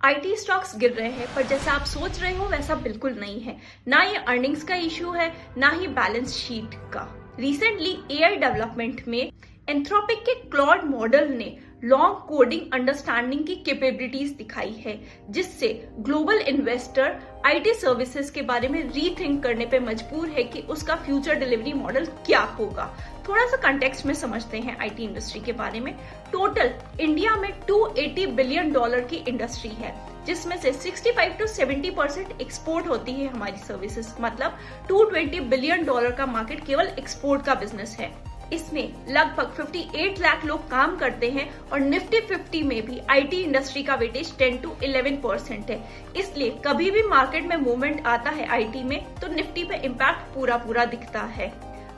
IT stocks गिर रहे हैं, पर जैसा आप सोच रहे हो वैसा बिल्कुल नहीं है। ना ये अर्निंग्स का इश्यू है, ना ही बैलेंस शीट का। रिसेंटली एआई डेवलपमेंट में एंथ्रोपिक के क्लॉड मॉडल ने लॉन्ग कोडिंग अंडरस्टैंडिंग की कैपेबिलिटीज दिखाई है, जिससे ग्लोबल इन्वेस्टर आईटी सर्विसेज के बारे में रीथिंक करने पे मजबूर है कि उसका फ्यूचर डिलीवरी मॉडल क्या होगा। थोड़ा सा कंटेक्स्ट में समझते हैं आईटी इंडस्ट्री के बारे में। टोटल इंडिया में $280 बिलियन की इंडस्ट्री है, जिसमें से 65 to 70% एक्सपोर्ट होती है हमारी सर्विसेज। मतलब $220 बिलियन का मार्केट केवल एक्सपोर्ट का बिजनेस है। इसमें लगभग 58 लाख लोग काम करते हैं और निफ्टी 50 में भी आईटी इंडस्ट्री का वेटेज 10 to 11% है। इसलिए कभी भी मार्केट में मूवमेंट आता है आईटी में तो निफ्टी पे इम्पैक्ट पूरा दिखता है।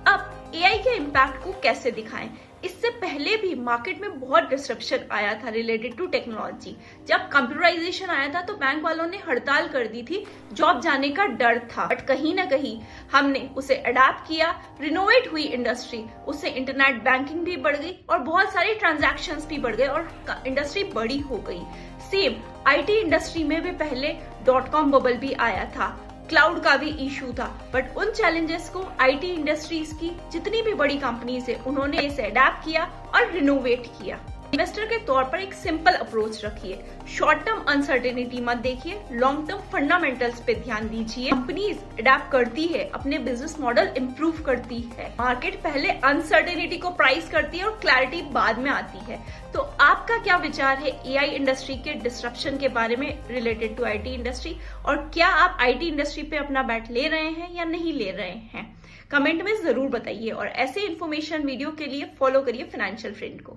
अब एआई के इम्पैक्ट को कैसे दिखाएं? इससे पहले भी मार्केट में बहुत डिसरप्शन आया था रिलेटेड टू टेक्नोलॉजी। जब कंप्यूटराइजेशन आया था तो बैंक वालों ने हड़ताल कर दी थी, जॉब जाने का डर था। बट कहीं ना कहीं हमने उसे अडेप्ट किया, रिनोवेट हुई इंडस्ट्री, उससे इंटरनेट बैंकिंग भी बढ़ गई और बहुत सारी ट्रांजैक्शंस भी बढ़ गए और इंडस्ट्री बड़ी हो गई। सेम आईटी इंडस्ट्री में भी पहले .com बबल भी आया था, क्लाउड का भी इशू था, बट उन चैलेंजेस को आईटी इंडस्ट्रीज की जितनी भी बड़ी कंपनीज है उन्होंने इसे अडेप्ट किया और रिनोवेट किया। इन्वेस्टर के तौर पर एक सिंपल अप्रोच रखिए, शॉर्ट टर्म अनसर्टेनिटी मत देखिए, लॉन्ग टर्म फंडामेंटल्स पे ध्यान दीजिए। कंपनीज अडेप्ट करती है, अपने बिजनेस मॉडल इंप्रूव करती है। मार्केट पहले अनसर्टेनिटी को प्राइस करती है और क्लैरिटी बाद में आती है। तो आपका क्या विचार है एआई इंडस्ट्री के डिसरप्शन के बारे में रिलेटेड टू आईटी इंडस्ट्री, और क्या आप आईटी इंडस्ट्री पे अपना बैट ले रहे हैं या नहीं ले रहे हैं? कमेंट में जरूर बताइए और ऐसे इन्फॉर्मेशन वीडियो के लिए फॉलो करिए फाइनेंशियल फ्रेंड को।